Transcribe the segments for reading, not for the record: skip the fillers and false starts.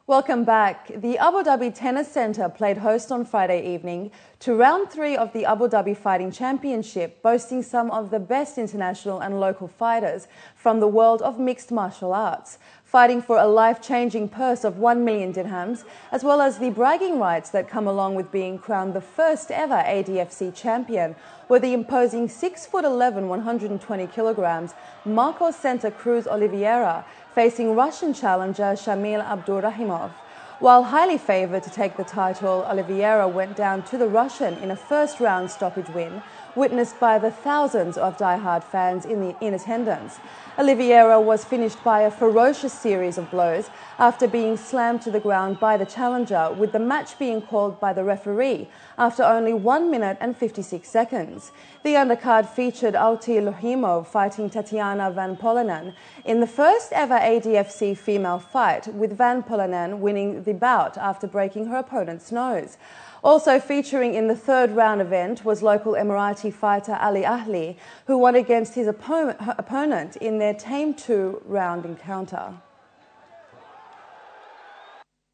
Welcome back. The Abu Dhabi Tennis Centre played host on Friday evening to round 3 of the Abu Dhabi Fighting Championship, boasting some of the best international and local fighters from the world of mixed martial arts, fighting for a life-changing purse of 1 million dirhams, as well as the bragging rights that come along with being crowned the first ever ADFC champion, were the imposing 6'11", 120 kilograms Marcos Santa Cruz Oliveira, facing Russian challenger Shamil Abdurrahimov. While highly favoured to take the title, Oliveira went down to the Russian in a first-round stoppage win, witnessed by the thousands of die-hard fans in attendance. Oliveira was finished by a ferocious series of blows after being slammed to the ground by the challenger, with the match being called by the referee after only 1 minute and 56 seconds. The undercard featured Auti Lohimov fighting Tatiana Van Polanen in the first ever ADFC female fight, with Van Polanen winning the bout after breaking her opponent's nose. Also featuring in the third round event was local Emirati fighter Ali Ahli, who won against his opponent in their tame 2-round encounter.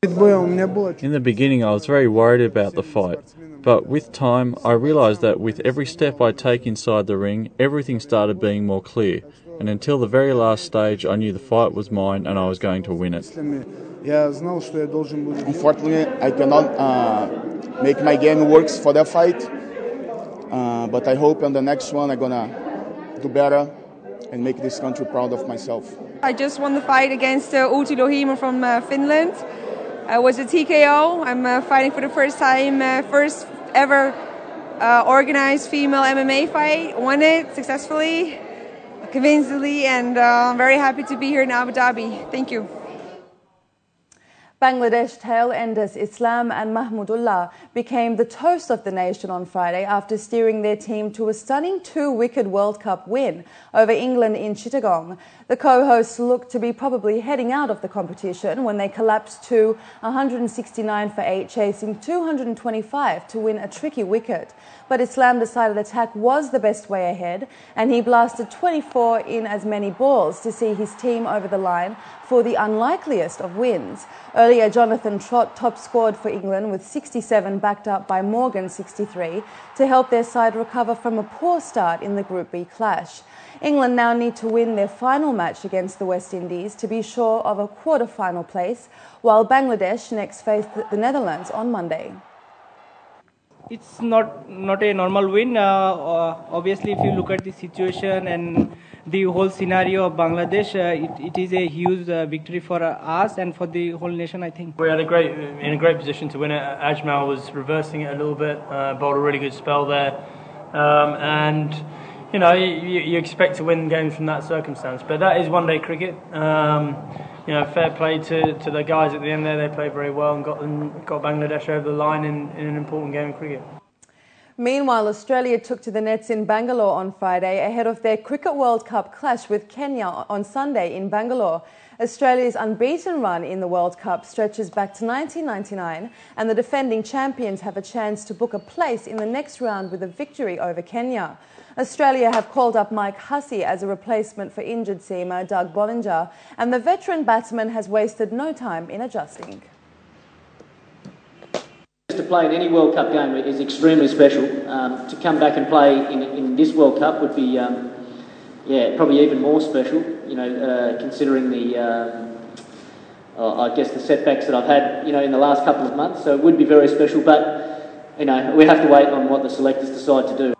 In the beginning, I was very worried about the fight, but with time, I realised that with every step I take inside the ring, everything started being more clear, and until the very last stage, I knew the fight was mine and I was going to win it. Unfortunately, I cannot make my game works for that fight, but I hope on the next one I'm gonna do better and make this country proud of myself. I just won the fight against Auti Lohimov from Finland. It was a TKO. I'm fighting for the first time, first ever organized female MMA fight. Won it successfully, convincingly, and I'm very happy to be here in Abu Dhabi. Thank you. Bangladesh tail-enders Islam and Mahmudullah became the toast of the nation on Friday after steering their team to a stunning 2-wicket World Cup win over England in Chittagong. The co-hosts looked to be probably heading out of the competition when they collapsed to 169 for 8, chasing 225 to win a tricky wicket. But Islam decided attack was the best way ahead, and he blasted 24 in as many balls to see his team over the line for the unlikeliest of wins. Earlier, Jonathan Trott top-scored for England with 67, backed up by Morgan 63, to help their side recover from a poor start in the Group B clash. England now need to win their final match against the West Indies to be sure of a quarter-final place, while Bangladesh next face the Netherlands on Monday. It's not a normal win. Obviously, if you look at the situation and the whole scenario of Bangladesh, it is a huge victory for us and for the whole nation, I think. We had in a great position to win it. Ajmal was reversing it a little bit, bowled a really good spell there, and you know you expect to win games from that circumstance. But that is one-day cricket. You know, fair play to the guys at the end there. They played very well and got Bangladesh over the line in an important game of cricket. Meanwhile, Australia took to the nets in Bangalore on Friday ahead of their Cricket World Cup clash with Kenya on Sunday in Bangalore. Australia's unbeaten run in the World Cup stretches back to 1999, and the defending champions have a chance to book a place in the next round with a victory over Kenya. Australia have called up Mike Hussey as a replacement for injured seamer Doug Bollinger, and the veteran batsman has wasted no time in adjusting. To play in any World Cup game is extremely special. To come back and play in this World Cup would be, probably even more special. You know, considering I guess the setbacks that I've had, you know, in the last couple of months. So it would be very special. But you know, we have to wait on what the selectors decide to do.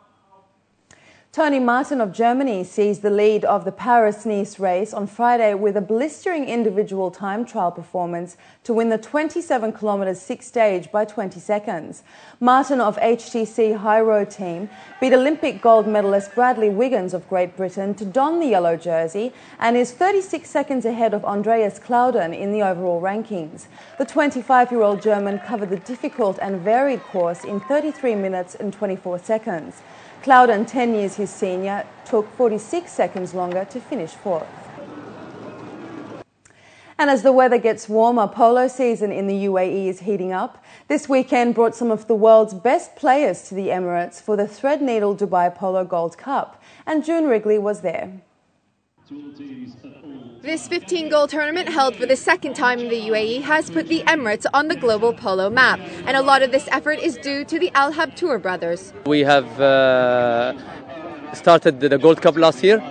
Tony Martin of Germany seized the lead of the Paris-Nice race on Friday with a blistering individual time trial performance to win the 27-kilometre sixth stage by 20 seconds. Martin of HTC High Road team beat Olympic gold medalist Bradley Wiggins of Great Britain to don the yellow jersey and is 36 seconds ahead of Andreas Clauden in the overall rankings. The 25-year-old German covered the difficult and varied course in 33 minutes and 24 seconds. Clauden, 10 years his senior, took 46 seconds longer to finish fourth. And as the weather gets warmer, polo season in the UAE is heating up. This weekend brought some of the world's best players to the Emirates for the Threadneedle Dubai Polo Gold Cup, and June Wrigley was there. This 15-goal tournament, held for the second time in the UAE, has put the Emirates on the global polo map, and a lot of this effort is due to the Al Habtour brothers. We have started the Gold Cup last year.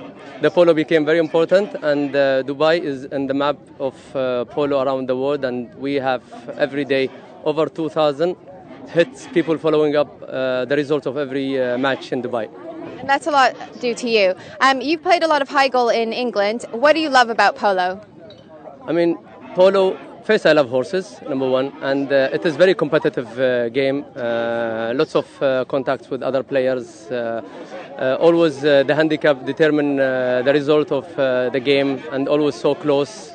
The polo became very important, and Dubai is in the map of polo around the world, and we have every day over 2,000 hits, people following up the results of every match in Dubai. And that's a lot due to you. You've played a lot of high goal in England. What do you love about polo? I mean, polo, first I love horses, number one, and it is very competitive game. Lots of contacts with other players. Always the handicap determine the result of the game, and always so close.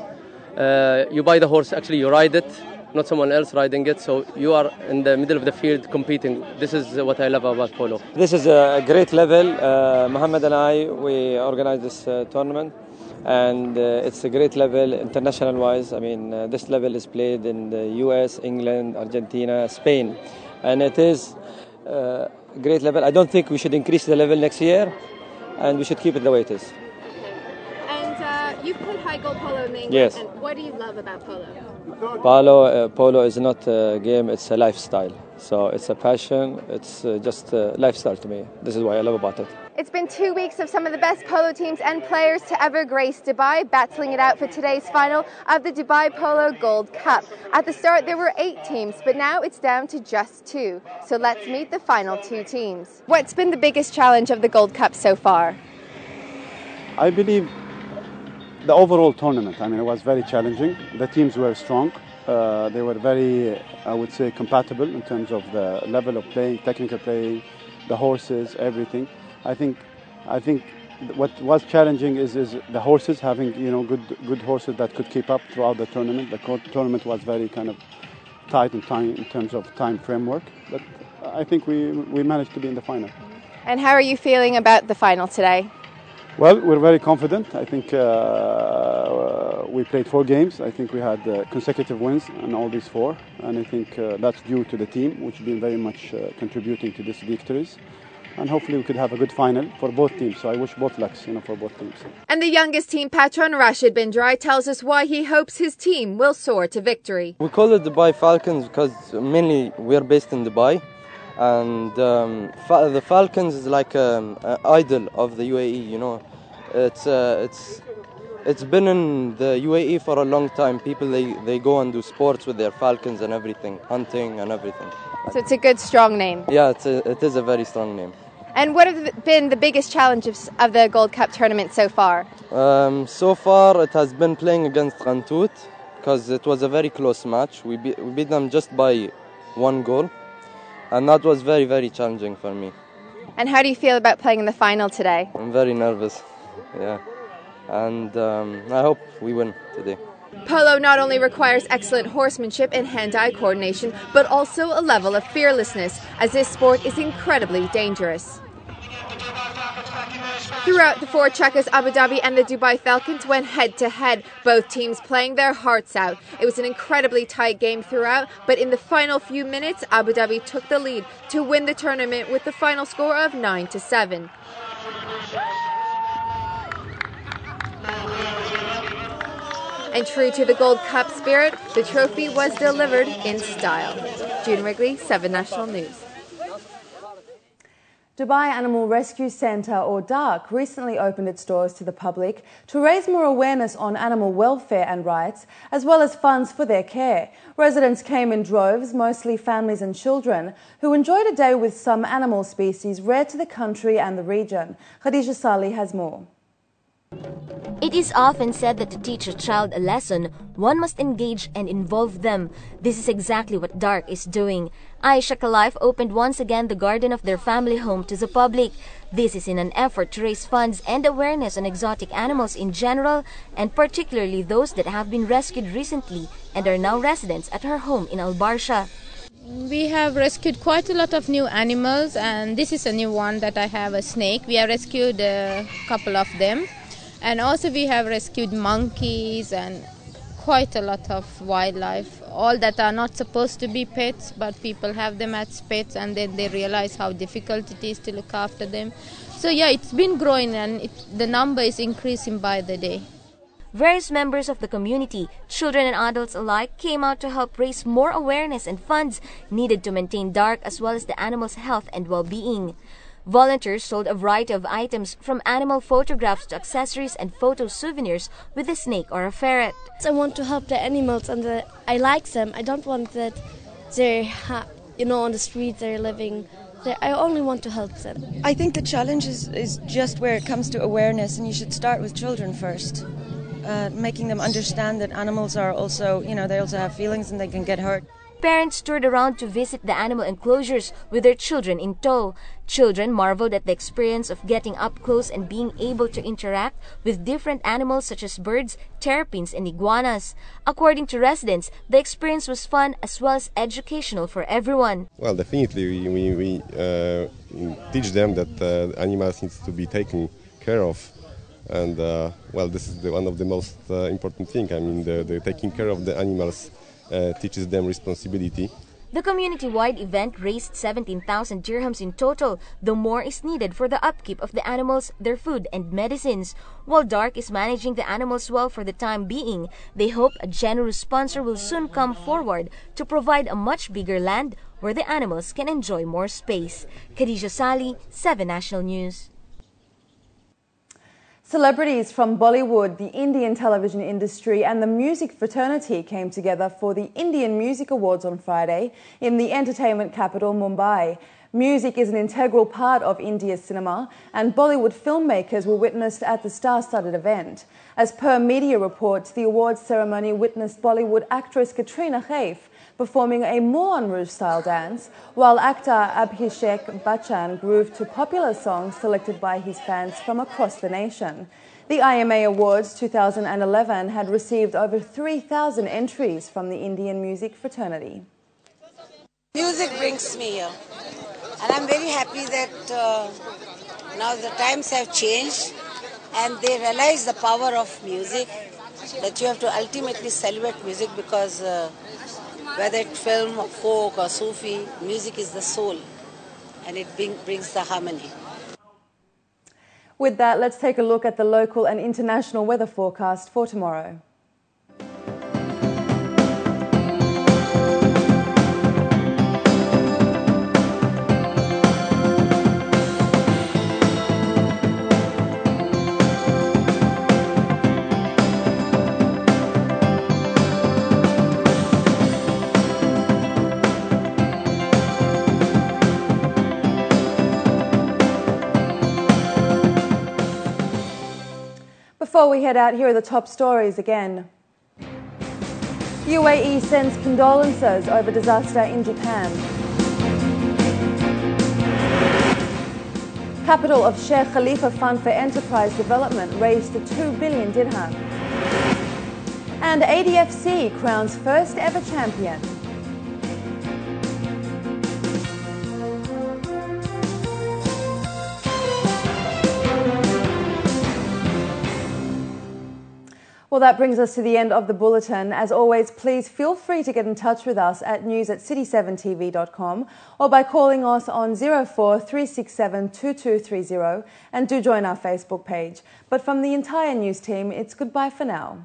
You buy the horse, actually you ride it, not someone else riding it, so you are in the middle of the field competing. This is what I love about polo. This is a great level. Mohammed and I, we organized this tournament, and it's a great level international-wise. I mean, this level is played in the US, England, Argentina, Spain, and it is a great level. I don't think we should increase the level next year, and we should keep it the way it is. And you've played high goal polo in England. Yes. And what do you love about polo? Polo is not a game, it's a lifestyle. So it's a passion, it's just a lifestyle to me. This is what I love about it. It's been 2 weeks of some of the best polo teams and players to ever grace Dubai, battling it out for today's final of the Dubai Polo Gold Cup. At the start there were 8 teams, but now it's down to just 2. So let's meet the final 2 teams. What's been the biggest challenge of the Gold Cup so far? I believe the overall tournament, I mean, it was very challenging. The teams were strong. They were very, I would say, compatible in terms of the level of playing, technical playing, the horses, everything. I think what was challenging is the horses having, good horses that could keep up throughout the tournament. The tournament was very kind of tight in time in terms of time framework, but I think we managed to be in the final. And how are you feeling about the final today? Well, we're very confident. I think we played 4 games. I think we had consecutive wins in all these 4. And I think that's due to the team, which has been very much contributing to these victories. And hopefully we could have a good final for both teams. So I wish both lucks, for both teams. And the youngest team patron, Rashid bin Drai, tells us why he hopes his team will soar to victory. We call it Dubai Falcons because mainly we're based in Dubai. And the Falcons is like an idol of the UAE, It's been in the UAE for a long time. People, they go and do sports with their falcons and everything, hunting and everything. So it's a good, strong name. Yeah, it is a very strong name. And what have been the biggest challenges of the Gold Cup tournament so far? So far, it has been playing against Qantout because it was a very close match. We beat them just by 1 goal. And that was very, very challenging for me. And how do you feel about playing in the final today? I'm very nervous, yeah. And I hope we win today. Polo not only requires excellent horsemanship and hand-eye coordination, but also a level of fearlessness, as this sport is incredibly dangerous. Throughout the 4 checkers, Abu Dhabi and the Dubai Falcons went head-to-head, both teams playing their hearts out. It was an incredibly tight game throughout, but in the final few minutes, Abu Dhabi took the lead to win the tournament with the final score of 9-7. And true to the Gold Cup spirit, the trophy was delivered in style. June Wrigley, 7 National News. Dubai Animal Rescue Centre, or DARC, recently opened its doors to the public to raise more awareness on animal welfare and rights, as well as funds for their care. Residents came in droves, mostly families and children, who enjoyed a day with some animal species rare to the country and the region. Khadija Salih has more. It is often said that to teach a child a lesson, one must engage and involve them. This is exactly what DARC is doing. Aisha Kalaif opened once again the garden of their family home to the public. This is in an effort to raise funds and awareness on exotic animals in general, and particularly those that have been rescued recently and are now residents at her home in Al Barsha. We have rescued quite a lot of new animals, and this is a new one that I have, a snake. We have rescued a couple of them. And also we have rescued monkeys and quite a lot of wildlife, all that are not supposed to be pets, but people have them as pets and then they realize how difficult it is to look after them. So yeah, it's been growing and the number is increasing by the day. Various members of the community, children and adults alike, came out to help raise more awareness and funds needed to maintain Dark as well as the animals' health and well-being. Volunteers sold a variety of items from animal photographs to accessories and photo souvenirs with a snake or a ferret. I want to help the animals and I like them. I don't want that they're, on the street they're living. I only want to help them. I think the challenge is just where it comes to awareness, and you should start with children first. Making them understand that animals are also, they also have feelings and they can get hurt. Parents toured around to visit the animal enclosures with their children in tow. Children marveled at the experience of getting up close and being able to interact with different animals such as birds, terrapins, and iguanas. According to residents, the experience was fun as well as educational for everyone. Well, definitely we teach them that animals need to be taken care of. And this is one of the most important things. I mean, the taking care of the animals teaches them responsibility. The community-wide event raised 17,000 dirhams in total, though more is needed for the upkeep of the animals, their food and medicines. While Dark is managing the animals well for the time being, they hope a generous sponsor will soon come forward to provide a much bigger land where the animals can enjoy more space. Khadija Sali, 7 National News. Celebrities from Bollywood, the Indian television industry and the music fraternity came together for the Indian Music Awards on Friday in the entertainment capital Mumbai. Music is an integral part of India's cinema, and Bollywood filmmakers were witnessed at the star-studded event. As per media reports, the awards ceremony witnessed Bollywood actress Katrina Kaif performing a Moulin Rouge-style dance, while actor Abhishek Bachchan grooved to popular songs selected by his fans from across the nation. The IMA Awards 2011 had received over 3,000 entries from the Indian music fraternity. Music brings me here, and I'm very happy that now the times have changed and they realize the power of music, that you have to ultimately celebrate music because whether it's film or folk or Sufi, music is the soul and it brings the harmony. With that, let's take a look at the local and international weather forecast for tomorrow. Before we head out, here are the top stories again. UAE sends condolences over disaster in Japan. Capital of Sheikh Khalifa Fund for Enterprise Development raised to 2 billion dirham. And ADFC crowns first ever champion. Well, that brings us to the end of the bulletin. As always, please feel free to get in touch with us at news@city7tv.com or by calling us on 04-367 2230, and do join our Facebook page. But from the entire news team, it's goodbye for now.